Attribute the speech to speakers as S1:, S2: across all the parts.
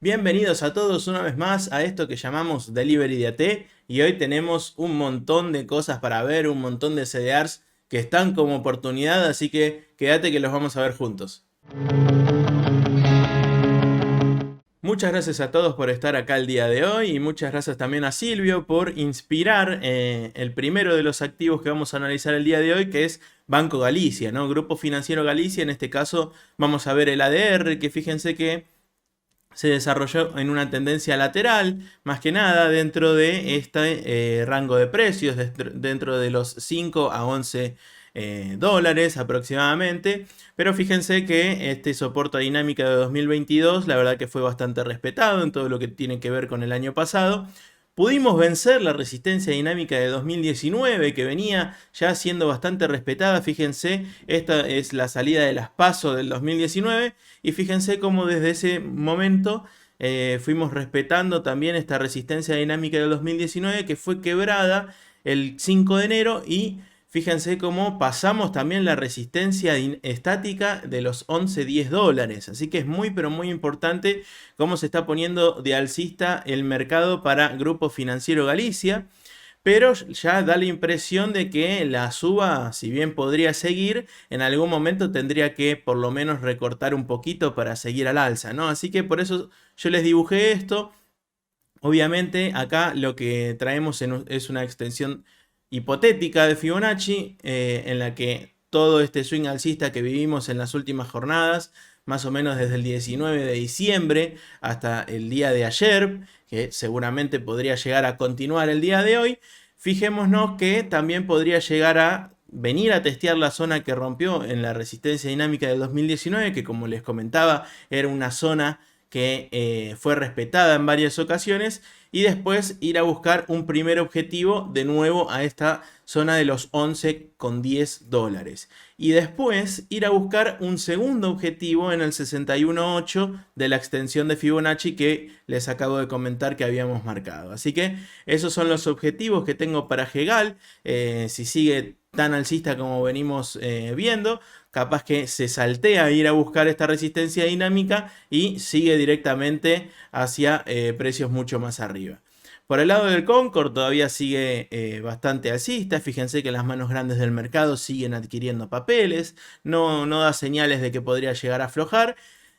S1: Bienvenidos a todos una vez más a esto que llamamos Delivery de AT y hoy tenemos un montón de cosas para ver, un montón de CDRs que están como oportunidad, así que quédate que los vamos a ver juntos. Muchas gracias a todos por estar acá el día de hoy y muchas gracias también a Silvio por inspirar el primero de los activos que vamos a analizar el día de hoy, que es Banco Galicia, ¿no? Grupo Financiero Galicia. En este caso vamos a ver el ADR, que fíjense que se desarrolló en una tendencia lateral, más que nada dentro de este rango de precios, dentro de los 5 a 11 dólares aproximadamente. Pero fíjense que este soporte dinámica de 2022, la verdad que fue bastante respetado en todo lo que tiene que ver con el año pasado. Pudimos vencer la resistencia dinámica de 2019 que venía ya siendo bastante respetada. Fíjense, esta es la salida de las PASO del 2019 y fíjense cómo desde ese momento fuimos respetando también esta resistencia dinámica del 2019 que fue quebrada el 5 de enero y fíjense cómo pasamos también la resistencia estática de los 11-10 dólares. Así que es muy pero muy importante cómo se está poniendo de alcista el mercado para Grupo Financiero Galicia. Pero ya da la impresión de que la suba, si bien podría seguir, en algún momento tendría que por lo menos recortar un poquito para seguir al alza, ¿no? Así que por eso yo les dibujé esto. Obviamente acá lo que traemos es una extensión hipotética de Fibonacci en la que todo este swing alcista que vivimos en las últimas jornadas, más o menos desde el 19 de diciembre hasta el día de ayer, que seguramente podría llegar a continuar el día de hoy, fijémonos que también podría llegar a venir a testear la zona que rompió en la resistencia dinámica del 2019, que como les comentaba era una zona que fue respetada en varias ocasiones, y después ir a buscar un primer objetivo de nuevo a esta zona de los 11,10 dólares. Y después ir a buscar un segundo objetivo en el 61.8 de la extensión de Fibonacci que les acabo de comentar que habíamos marcado. Así que esos son los objetivos que tengo para Hegal. Si sigue tan alcista como venimos viendo, capaz que se saltea a ir a buscar esta resistencia dinámica y sigue directamente hacia precios mucho más arriba. Por el lado del Concord todavía sigue bastante alcista. Fíjense que las manos grandes del mercado siguen adquiriendo papeles. No da señales de que podría llegar a aflojar.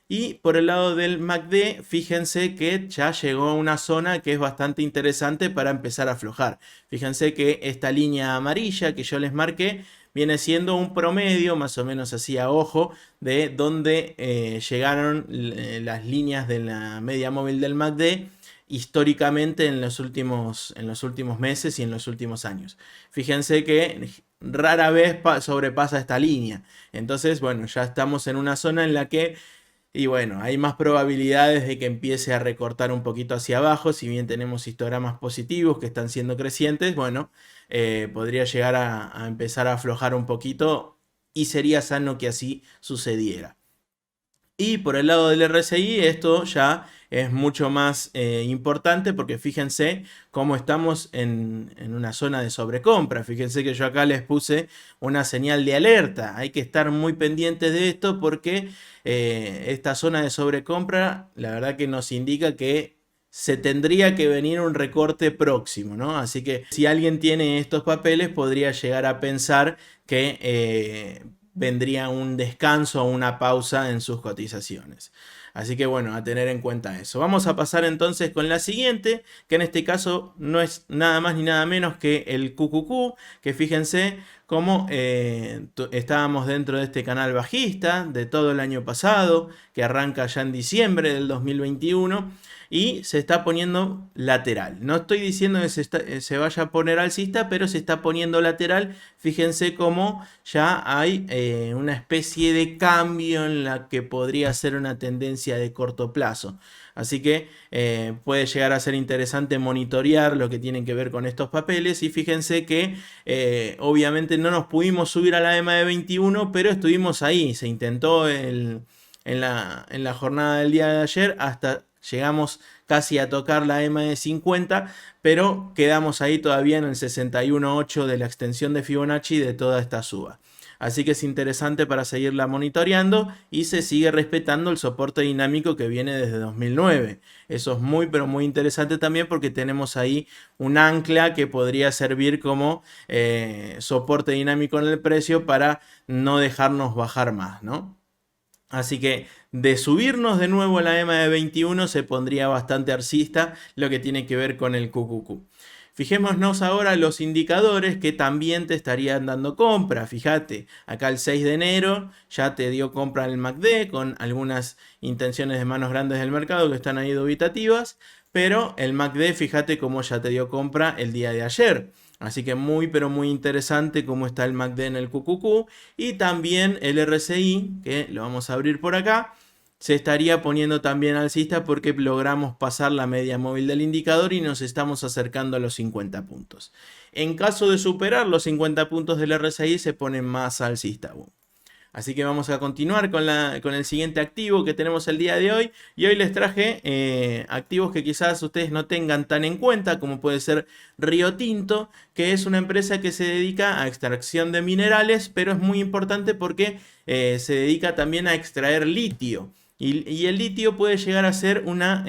S1: Y por el lado del MACD, fíjense que ya llegó a una zona que es bastante interesante para empezar a aflojar. Fíjense que esta línea amarilla que yo les marqué viene siendo un promedio, más o menos así a ojo, de donde llegaron las líneas de la media móvil del MACD históricamente en los últimos meses y en los últimos años. Fíjense que rara vez sobrepasa esta línea. Entonces, bueno, ya estamos en una zona en la que y bueno, hay más probabilidades de que empiece a recortar un poquito hacia abajo, si bien tenemos histogramas positivos que están siendo crecientes, bueno, podría llegar a empezar a aflojar un poquito y sería sano que así sucediera. Y por el lado del RSI esto ya es mucho más importante porque fíjense cómo estamos en una zona de sobrecompra. Fíjense que yo acá les puse una señal de alerta. Hay que estar muy pendientes de esto porque esta zona de sobrecompra la verdad que nos indica que se tendría que venir un recorte próximo, ¿no? Así que si alguien tiene estos papeles podría llegar a pensar que vendría un descanso o una pausa en sus cotizaciones. Así que bueno, a tener en cuenta eso. Vamos a pasar entonces con la siguiente, que en este caso no es nada más ni nada menos que el QQQ, que fíjense cómo estábamos dentro de este canal bajista de todo el año pasado, que arranca ya en diciembre del 2021 y se está poniendo lateral. No estoy diciendo que se vaya a poner alcista, pero se está poniendo lateral. Fíjense cómo ya hay una especie de cambio en la que podría ser una tendencia de corto plazo. Así que puede llegar a ser interesante monitorear lo que tiene que ver con estos papeles. Y fíjense que obviamente no nos pudimos subir a la EMA de 21, pero estuvimos ahí. Se intentó en la jornada del día de ayer hasta llegamos casi a tocar la EMA de 50, pero quedamos ahí todavía en el 61.8 de la extensión de Fibonacci de toda esta suba. Así que es interesante para seguirla monitoreando y se sigue respetando el soporte dinámico que viene desde 2009. Eso es muy pero muy interesante también porque tenemos ahí un ancla que podría servir como soporte dinámico en el precio para no dejarnos bajar más, ¿no? Así que de subirnos de nuevo a la EMA de 21 se pondría bastante alcista lo que tiene que ver con el QQQ. Fijémonos ahora los indicadores que también te estarían dando compra. Fíjate, acá el 6 de enero ya te dio compra el MACD con algunas intenciones de manos grandes del mercado que están ahí dubitativas, pero el MACD fíjate cómo ya te dio compra el día de ayer. Así que muy pero muy interesante cómo está el MACD en el QQQ y también el RSI, que lo vamos a abrir por acá, se estaría poniendo también alcista porque logramos pasar la media móvil del indicador y nos estamos acercando a los 50 puntos. En caso de superar los 50 puntos del RSI se pone más alcista aún. Así que vamos a continuar con el siguiente activo que tenemos el día de hoy. Y hoy les traje activos que quizás ustedes no tengan tan en cuenta, como puede ser Río Tinto, que es una empresa que se dedica a extracción de minerales, pero es muy importante porque se dedica también a extraer litio. Y el litio puede llegar a ser una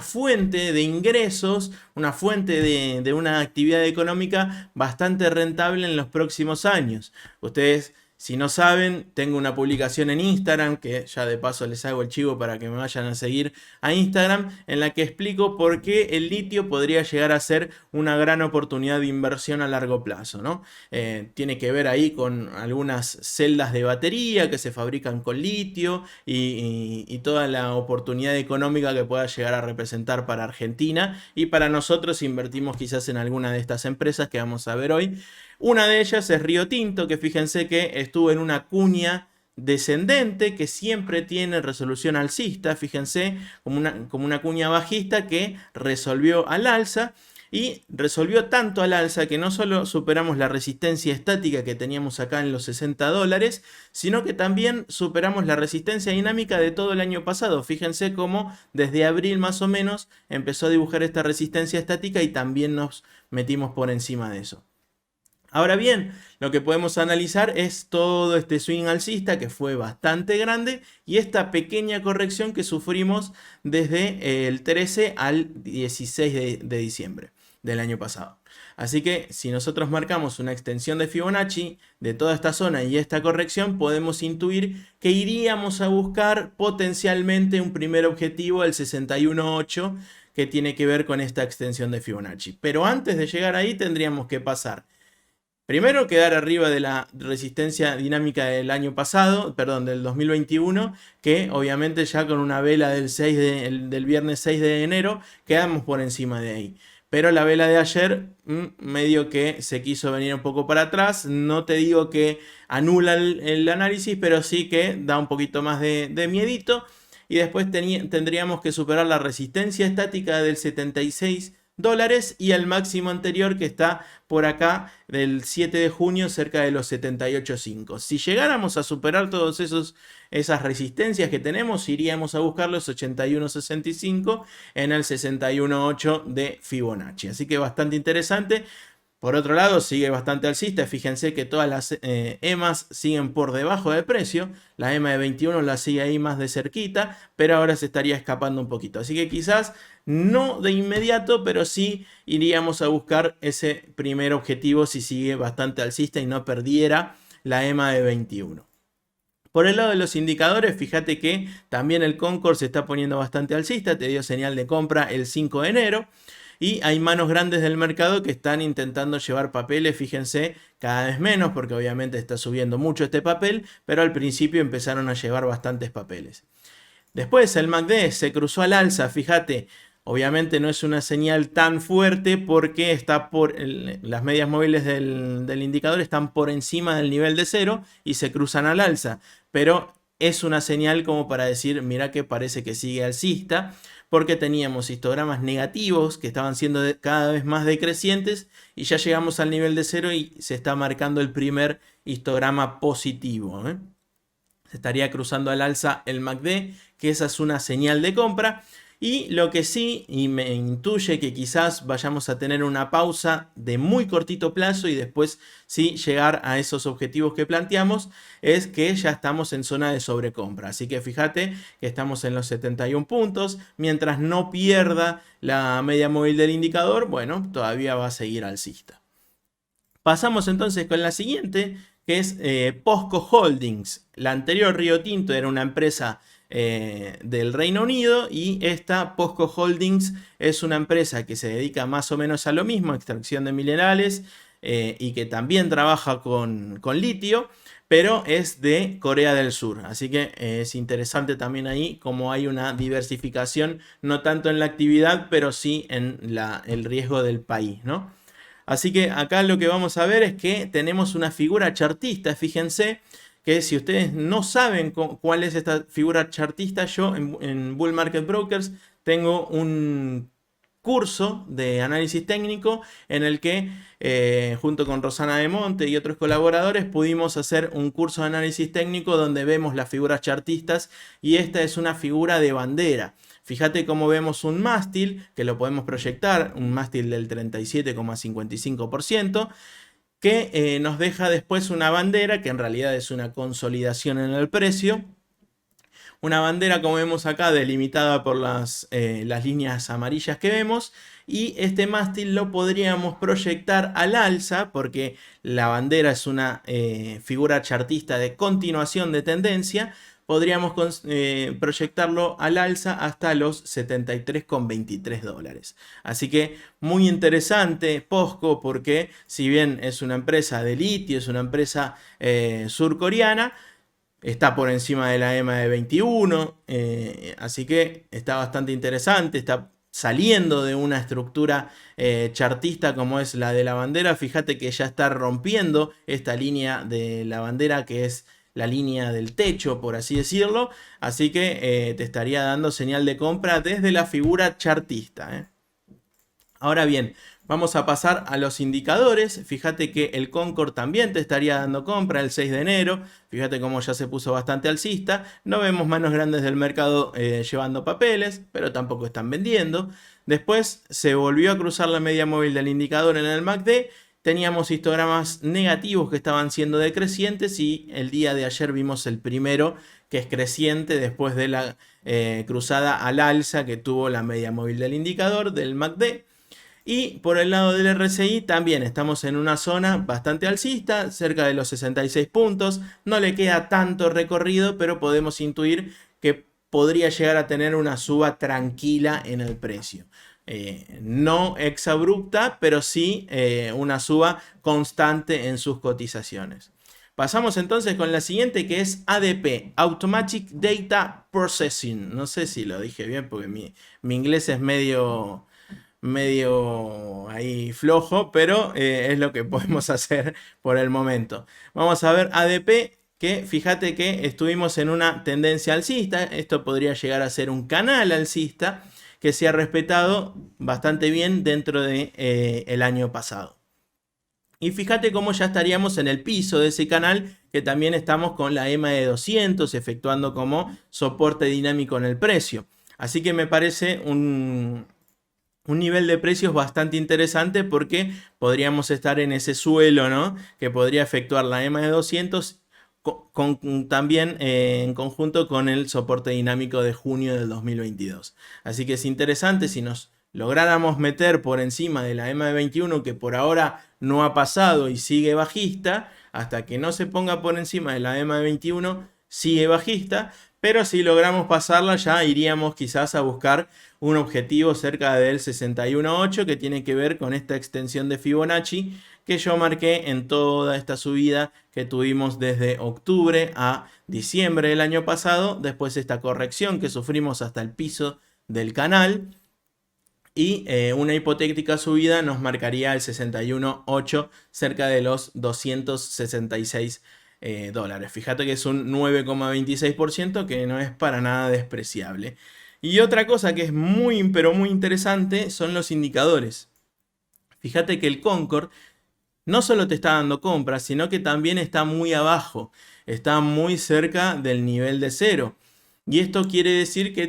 S1: fuente de ingresos, una fuente de una actividad económica bastante rentable en los próximos años. Ustedes, si no saben, tengo una publicación en Instagram, que ya de paso les hago el chivo para que me vayan a seguir a Instagram, en la que explico por qué el litio podría llegar a ser una gran oportunidad de inversión a largo plazo, ¿no? Tiene que ver ahí con algunas celdas de batería que se fabrican con litio y toda la oportunidad económica que pueda llegar a representar para Argentina y para nosotros invertimos quizás en alguna de estas empresas que vamos a ver hoy. Una de ellas es Río Tinto, que fíjense que estuvo en una cuña descendente que siempre tiene resolución alcista, fíjense, como una cuña bajista que resolvió al alza y resolvió tanto al alza que no solo superamos la resistencia estática que teníamos acá en los $60, sino que también superamos la resistencia dinámica de todo el año pasado. Fíjense cómo desde abril más o menos empezó a dibujar esta resistencia estática y también nos metimos por encima de eso. Ahora bien, lo que podemos analizar es todo este swing alcista que fue bastante grande y esta pequeña corrección que sufrimos desde el 13 al 16 de diciembre del año pasado. Así que si nosotros marcamos una extensión de Fibonacci de toda esta zona y esta corrección, podemos intuir que iríamos a buscar potencialmente un primer objetivo, el 61.8, que tiene que ver con esta extensión de Fibonacci. Pero antes de llegar ahí tendríamos que pasar primero quedar arriba de la resistencia dinámica del año pasado, perdón, del 2021, que obviamente ya con una vela del viernes 6 de enero quedamos por encima de ahí. Pero la vela de ayer medio que se quiso venir un poco para atrás. No te digo que anula el análisis, pero sí que da un poquito más de miedito. Y después tendríamos que superar la resistencia estática del 76 dólares y el máximo anterior que está por acá del 7 de junio cerca de los 78.5. Si llegáramos a superar todas esas resistencias que tenemos, iríamos a buscar los 81.65 en el 61.8 de Fibonacci. Así que bastante interesante. Por otro lado, sigue bastante alcista. Fíjense que todas las EMAs siguen por debajo de precio. La EMA de 21 la sigue ahí más de cerquita, pero ahora se estaría escapando un poquito. Así que quizás no de inmediato, pero sí iríamos a buscar ese primer objetivo si sigue bastante alcista y no perdiera la EMA de 21. Por el lado de los indicadores, fíjate que también el Concord se está poniendo bastante alcista. Te dio señal de compra el 5 de enero. Y hay manos grandes del mercado que están intentando llevar papeles, fíjense, cada vez menos, porque obviamente está subiendo mucho este papel, pero al principio empezaron a llevar bastantes papeles. Después el MACD se cruzó al alza, fíjate, obviamente no es una señal tan fuerte porque las medias móviles del indicador están por encima del nivel de cero y se cruzan al alza, pero es una señal como para decir, mira que parece que sigue alcista, porque teníamos histogramas negativos que estaban siendo cada vez más decrecientes y ya llegamos al nivel de cero y se está marcando el primer histograma positivo, Se estaría cruzando al alza el MACD, que esa es una señal de compra. Y lo que sí, y me intuye que quizás vayamos a tener una pausa de muy cortito plazo y después sí llegar a esos objetivos que planteamos, es que ya estamos en zona de sobrecompra. Así que fíjate que estamos en los 71 puntos. Mientras no pierda la media móvil del indicador, bueno, todavía va a seguir alcista. Pasamos entonces con la siguiente, que es POSCO Holdings. La anterior Río Tinto era una empresa del Reino Unido, y esta POSCO Holdings es una empresa que se dedica más o menos a lo mismo, extracción de minerales, y que también trabaja con litio, pero es de Corea del Sur. Así que es interesante también ahí cómo hay una diversificación, no tanto en la actividad, pero sí en el riesgo del país, ¿no? Así que acá lo que vamos a ver es que tenemos una figura chartista. Fíjense que si ustedes no saben cuál es esta figura chartista, yo en Bull Market Brokers tengo un curso de análisis técnico en el que junto con Rosana de Monte y otros colaboradores pudimos hacer un curso de análisis técnico donde vemos las figuras chartistas, y esta es una figura de bandera. Fíjate cómo vemos un mástil, que lo podemos proyectar, un mástil del 37,55%, que nos deja después una bandera, que en realidad es una consolidación en el precio. Una bandera, como vemos acá, delimitada por las líneas amarillas que vemos. Y este mástil lo podríamos proyectar al alza, porque la bandera es una figura chartista de continuación de tendencia. Podríamos proyectarlo al alza hasta los 73,23 dólares. Así que muy interesante POSCO, porque si bien es una empresa de litio, es una empresa surcoreana, está por encima de la EMA de 21, así que está bastante interesante, está saliendo de una estructura chartista como es la de la bandera. Fíjate que ya está rompiendo esta línea de la bandera, que es la línea del techo, por así decirlo, así que te estaría dando señal de compra desde la figura chartista. Ahora bien, vamos a pasar a los indicadores. Fíjate que el Concord también te estaría dando compra el 6 de enero. Fíjate cómo ya se puso bastante alcista. No vemos manos grandes del mercado llevando papeles, pero tampoco están vendiendo. Después se volvió a cruzar la media móvil del indicador en el MACD. Teníamos histogramas negativos que estaban siendo decrecientes, y el día de ayer vimos el primero, que es creciente después de la cruzada al alza que tuvo la media móvil del indicador del MACD. Y por el lado del RSI también estamos en una zona bastante alcista, cerca de los 66 puntos. No le queda tanto recorrido, pero podemos intuir que podría llegar a tener una suba tranquila en el precio. No exabrupta, pero sí una suba constante en sus cotizaciones. Pasamos entonces con la siguiente, que es ADP, Automatic Data Processing. No sé si lo dije bien, porque mi inglés es medio ahí flojo, pero es lo que podemos hacer por el momento. Vamos a ver ADP, que fíjate que estuvimos en una tendencia alcista. Esto podría llegar a ser un canal alcista que se ha respetado bastante bien dentro de el año pasado. Y fíjate cómo ya estaríamos en el piso de ese canal, que también estamos con la EMA de 200 efectuando como soporte dinámico en el precio. Así que me parece un nivel de precios bastante interesante, porque podríamos estar en ese suelo, ¿no?, que podría efectuar la EMA de 200 también en conjunto con el soporte dinámico de junio del 2022. Así que es interesante si nos lográramos meter por encima de la EMA de 21, que por ahora no ha pasado y sigue bajista. Hasta que no se ponga por encima de la EMA de 21 sigue bajista, pero si logramos pasarla ya iríamos quizás a buscar un objetivo cerca del 61.8, que tiene que ver con esta extensión de Fibonacci que yo marqué en toda esta subida que tuvimos desde octubre a diciembre del año pasado. Después esta corrección que sufrimos hasta el piso del canal, y una hipotética subida nos marcaría el 61.8, cerca de los 266 dólares. Fíjate que es un 9,26%, que no es para nada despreciable. Y otra cosa que es muy, pero muy interesante son los indicadores. Fíjate que el Concord no solo te está dando compras, sino que también está muy abajo, está muy cerca del nivel de cero. y esto quiere decir que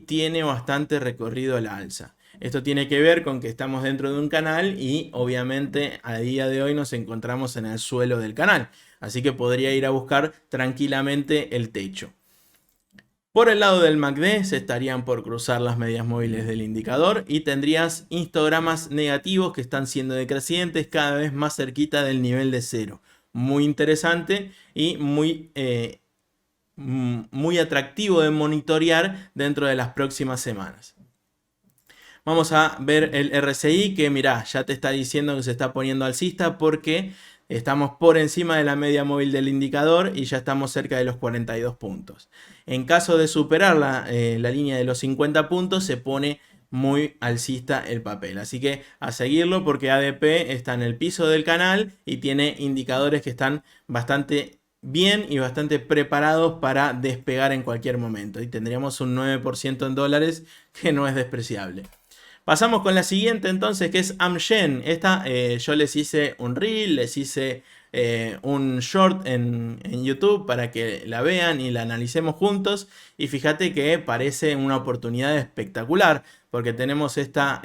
S1: tiene bastante recorrido a la alza. Esto tiene que ver con que estamos dentro de un canal y obviamente a día de hoy nos encontramos en el suelo del canal. Así que podría ir a buscar tranquilamente el techo. Por el lado del MACD se estarían por cruzar las medias móviles del indicador y tendrías histogramas negativos que están siendo decrecientes cada vez más cerquita del nivel de cero. Muy interesante y muy atractivo de monitorear dentro de las próximas semanas. Vamos a ver el RSI que mirá, ya te está diciendo que se está poniendo alcista porque estamos por encima de la media móvil del indicador y ya estamos cerca de los 42 puntos. En caso de superar la línea de los 50 puntos se pone muy alcista el papel. Así que a seguirlo porque ADP está en el piso del canal y tiene indicadores que están bastante bien y bastante preparados para despegar en cualquier momento. Y tendríamos un 9% en dólares que no es despreciable. Pasamos con la siguiente entonces, que es Amgen. Esta yo les hice un reel, les hice un short en YouTube para que la vean y la analicemos juntos. Y fíjate que parece una oportunidad espectacular, porque tenemos esta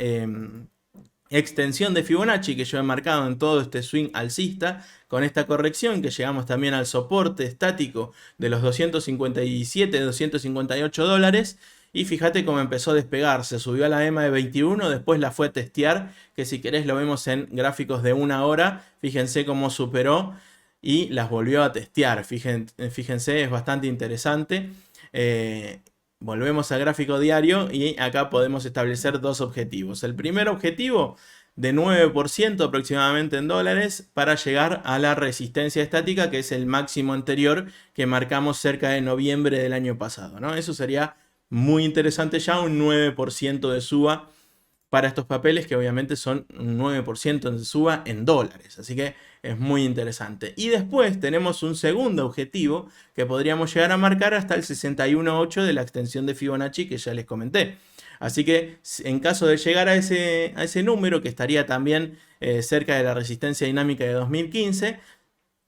S1: extensión de Fibonacci que yo he marcado en todo este swing alcista, con esta corrección que llegamos también al soporte estático de los 257, 258 dólares. Y fíjate cómo empezó a despegar, se subió a la EMA de 21, después la fue a testear, que si querés lo vemos en gráficos de 1 hora, fíjense cómo superó y las volvió a testear, fíjense, es bastante interesante. Volvemos al gráfico diario y acá podemos establecer dos objetivos. El primer objetivo de 9% aproximadamente en dólares para llegar a la resistencia estática, que es el máximo anterior que marcamos cerca de noviembre del año pasado, ¿no? Eso sería muy interesante ya, un 9% de suba para estos papeles que obviamente son un 9% de suba en dólares. Así que es muy interesante. Y después tenemos un segundo objetivo que podríamos llegar a marcar hasta el 61.8 de la extensión de Fibonacci que ya les comenté. Así que en caso de llegar a ese número, que estaría también cerca de la resistencia dinámica de 2015,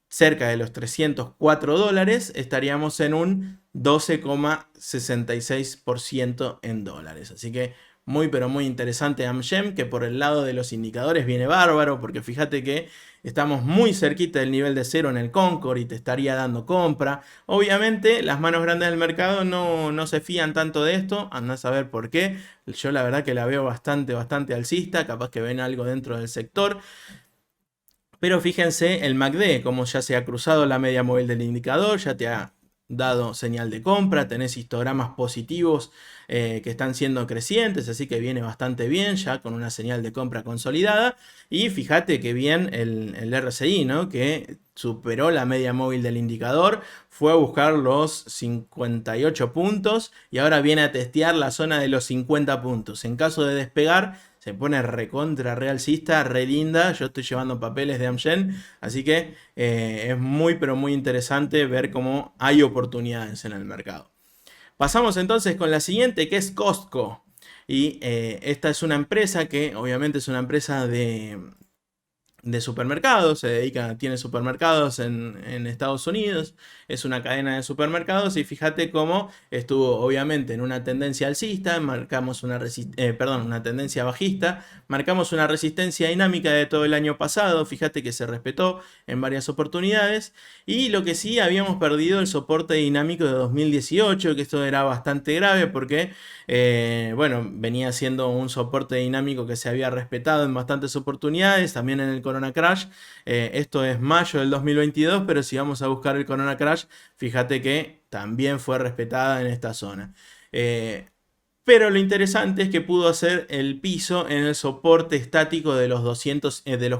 S1: cerca de los 304 dólares, estaríamos en un 12,66% en dólares. Así que muy pero muy interesante Amgen, que por el lado de los indicadores viene bárbaro, porque fíjate que estamos muy cerquita del nivel de cero en el Concord y te estaría dando compra. Obviamente las manos grandes del mercado no se fían tanto de esto, anda a saber por qué. Yo la verdad que la veo bastante alcista, capaz que ven algo dentro del sector. Pero fíjense el MACD, como ya se ha cruzado la media móvil del indicador, ya te ha dado señal de compra, tenés histogramas positivos que están siendo crecientes, así que viene bastante bien, ya con una señal de compra consolidada. Y fíjate que bien el RSI, ¿no? Que superó la media móvil del indicador, fue a buscar los 58 puntos y ahora viene a testear la zona de los 50 puntos. En caso de despegar, se pone recontra realcista, re linda. Yo estoy llevando papeles de Amgen, así que es muy pero muy interesante ver cómo hay oportunidades en el mercado. Pasamos entonces con la siguiente, que es Costco. Y esta es una empresa que obviamente es una empresa de supermercados, tiene supermercados en Estados Unidos, es una cadena de supermercados y fíjate cómo estuvo obviamente en una tendencia alcista, marcamos una tendencia bajista, marcamos una resistencia dinámica de todo el año pasado, fíjate que se respetó en varias oportunidades y lo que sí habíamos perdido el soporte dinámico de 2018, que esto era bastante grave porque bueno, venía siendo un soporte dinámico que se había respetado en bastantes oportunidades, también en el Corona Crash. Esto es mayo del 2022, pero si vamos a buscar el Corona Crash, fíjate que también fue respetada en esta zona. Pero lo interesante es que pudo hacer el piso en el soporte estático de los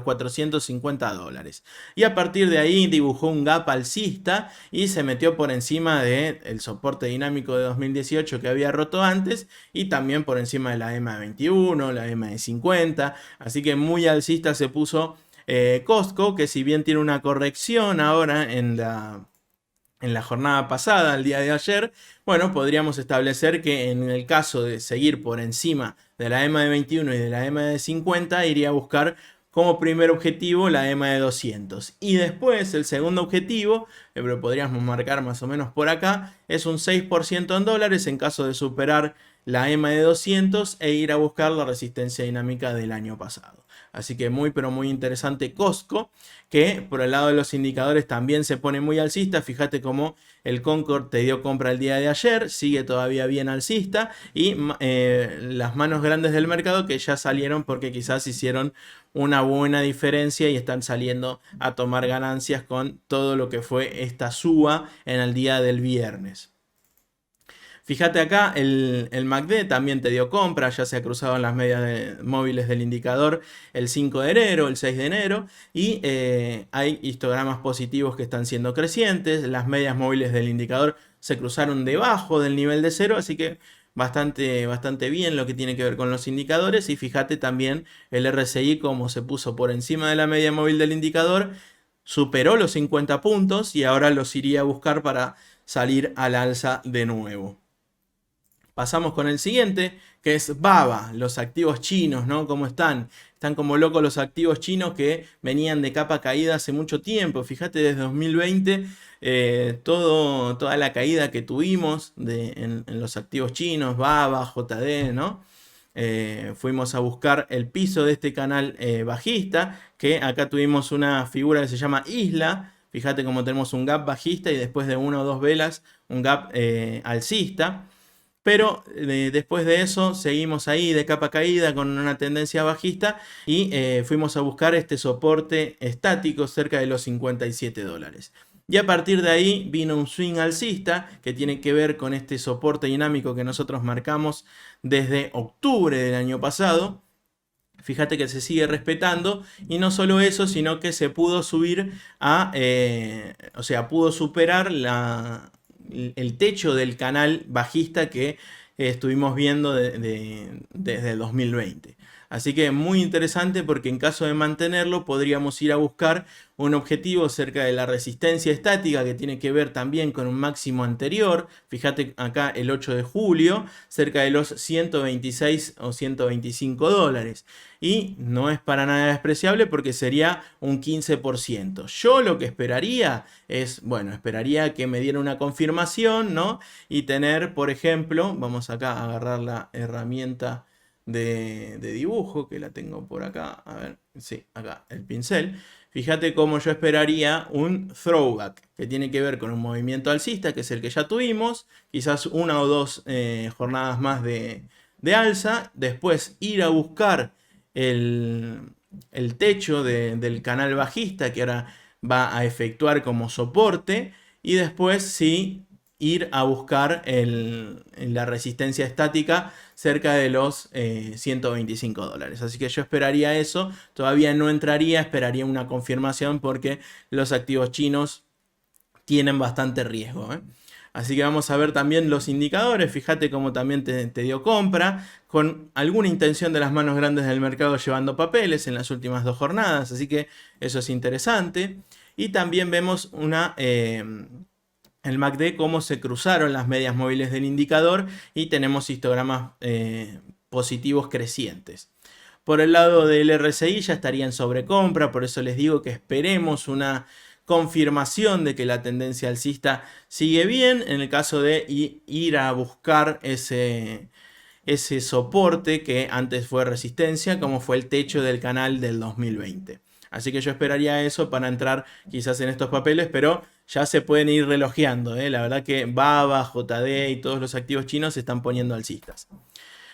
S1: 450 dólares. Y a partir de ahí dibujó un gap alcista y se metió por encima del soporte dinámico de 2018 que había roto antes y también por encima de la EMA de 21, la EMA de 50. Así que muy alcista se puso Costco, que si bien tiene una corrección ahora en la jornada pasada, el día de ayer, bueno, podríamos establecer que en el caso de seguir por encima de la EMA de 21 y de la EMA de 50, iría a buscar como primer objetivo la EMA de 200. Y después el segundo objetivo, pero podríamos marcar más o menos por acá, es un 6% en dólares en caso de superar la EMA de 200 e ir a buscar la resistencia dinámica del año pasado. Así que muy pero muy interesante Costco, que por el lado de los indicadores también se pone muy alcista. Fíjate cómo el Concord te dio compra el día de ayer, sigue todavía bien alcista, y las manos grandes del mercado que ya salieron porque quizás hicieron una buena diferencia y están saliendo a tomar ganancias con todo lo que fue esta suba en el día del viernes. Fíjate acá, el MACD también te dio compra, ya se ha cruzado en las medias móviles del indicador el 5 de enero, el 6 de enero, y hay histogramas positivos que están siendo crecientes. Las medias móviles del indicador se cruzaron debajo del nivel de cero, así que bastante bien lo que tiene que ver con los indicadores. Y fíjate también el RSI como se puso por encima de la media móvil del indicador, superó los 50 puntos y ahora los iría a buscar para salir al alza de nuevo. Pasamos con el siguiente, que es BABA, los activos chinos, ¿no? ¿Cómo están? Están como locos los activos chinos que venían de capa caída hace mucho tiempo. Fíjate, desde 2020, toda la caída que tuvimos en los activos chinos, BABA, JD, ¿no? Fuimos a buscar el piso de este canal bajista, que acá tuvimos una figura que se llama isla. Fíjate cómo tenemos un gap bajista y después de una o dos velas un gap alcista. Pero después de eso seguimos ahí de capa caída con una tendencia bajista y fuimos a buscar este soporte estático cerca de los 57 dólares. Y a partir de ahí vino un swing alcista que tiene que ver con este soporte dinámico que nosotros marcamos desde octubre del año pasado. Fíjate que se sigue respetando y no solo eso, sino que se pudo subir o sea, pudo superar el techo del canal bajista que estuvimos viendo desde el 2020. Así que muy interesante porque en caso de mantenerlo podríamos ir a buscar un objetivo cerca de la resistencia estática que tiene que ver también con un máximo anterior. Fíjate acá el 8 de julio, cerca de los 126 o 125 dólares. Y no es para nada despreciable porque sería un 15%. Yo lo que esperaría es, bueno, esperaría que me diera una confirmación, ¿no? Y tener, por ejemplo, vamos acá a agarrar la herramienta de dibujo, que la tengo por acá, a ver, sí, acá, el pincel. Fíjate cómo yo esperaría un throwback, que tiene que ver con un movimiento alcista, que es el que ya tuvimos, quizás una o dos jornadas más de alza, después ir a buscar el techo del canal bajista, que ahora va a efectuar como soporte, y después sí ir a buscar la resistencia estática cerca de los 125 dólares. Así que yo esperaría eso, todavía no entraría, esperaría una confirmación porque los activos chinos tienen bastante riesgo, ¿eh? Así que vamos a ver también los indicadores. Fíjate cómo también te dio compra, con alguna intención de las manos grandes del mercado llevando papeles en las últimas dos jornadas. Así que eso es interesante. Y también vemos el MACD, cómo se cruzaron las medias móviles del indicador y tenemos histogramas positivos crecientes. Por el lado del RSI ya estaría en sobrecompra, por eso les digo que esperemos una confirmación de que la tendencia alcista sigue bien, en el caso de ir a buscar ese soporte que antes fue resistencia, como fue el techo del canal del 2020. Así que yo esperaría eso para entrar quizás en estos papeles, pero ya se pueden ir relojeando, ¿eh? La verdad que BABA, JD y todos los activos chinos se están poniendo alcistas.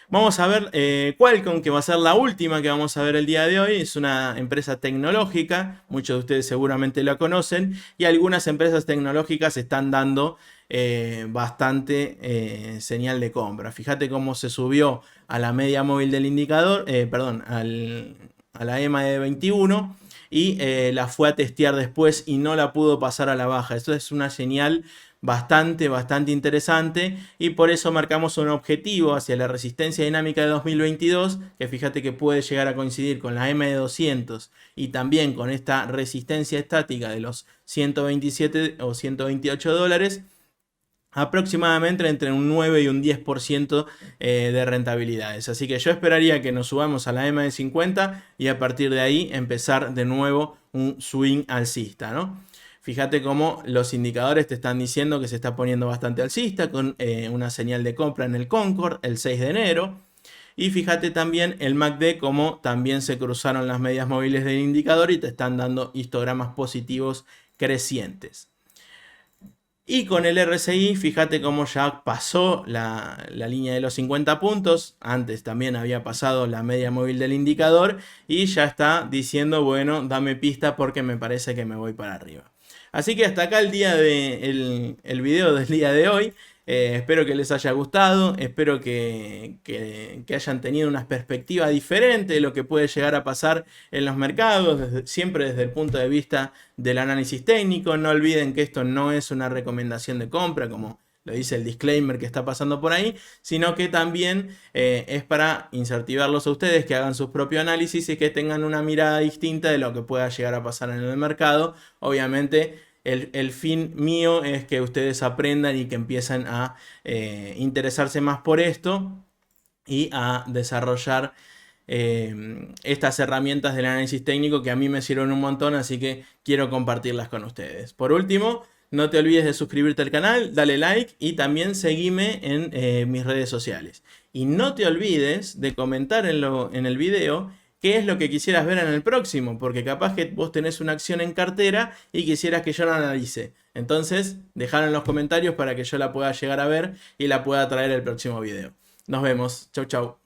S1: Vamos a ver Qualcomm, que va a ser la última que vamos a ver el día de hoy. Es una empresa tecnológica, muchos de ustedes seguramente la conocen, y algunas empresas tecnológicas están dando bastante señal de compra. Fíjate cómo se subió a la media móvil del indicador, perdón, a la EMA de 21 y la fue a testear después y no la pudo pasar a la baja. Esto es una señal bastante interesante y por eso marcamos un objetivo hacia la resistencia dinámica de 2022, que fíjate que puede llegar a coincidir con la M de 200 y también con esta resistencia estática de los 127 o 128 dólares, aproximadamente entre un 9 y un 10% de rentabilidades. Así que yo esperaría que nos subamos a la EMA de 50 y a partir de ahí empezar de nuevo un swing alcista, ¿no? Fíjate cómo los indicadores te están diciendo que se está poniendo bastante alcista con una señal de compra en el Concord el 6 de enero. Y fíjate también el MACD como también se cruzaron las medias móviles del indicador y te están dando histogramas positivos crecientes. Y con el RSI, fíjate cómo ya pasó la línea de los 50 puntos. Antes también había pasado la media móvil del indicador y ya está diciendo, bueno, dame pista porque me parece que me voy para arriba. Así que hasta acá el video del día de hoy. Espero que les haya gustado, espero que hayan tenido una perspectiva diferente de lo que puede llegar a pasar en los mercados, siempre desde el punto de vista del análisis técnico. No olviden que esto no es una recomendación de compra, como lo dice el disclaimer que está pasando por ahí, sino que también es para incentivarlos a ustedes que hagan sus propios análisis y que tengan una mirada distinta de lo que pueda llegar a pasar en el mercado. Obviamente, el fin mío es que ustedes aprendan y que empiecen a interesarse más por esto y a desarrollar estas herramientas del análisis técnico que a mí me sirven un montón, así que quiero compartirlas con ustedes. Por último, no te olvides de suscribirte al canal, dale like y también seguime en mis redes sociales. Y no te olvides de comentar en el video qué es lo que quisieras ver en el próximo, porque capaz que vos tenés una acción en cartera y quisieras que yo la analice. Entonces, dejalo en los comentarios para que yo la pueda llegar a ver y la pueda traer el próximo video. Nos vemos. Chau, chau.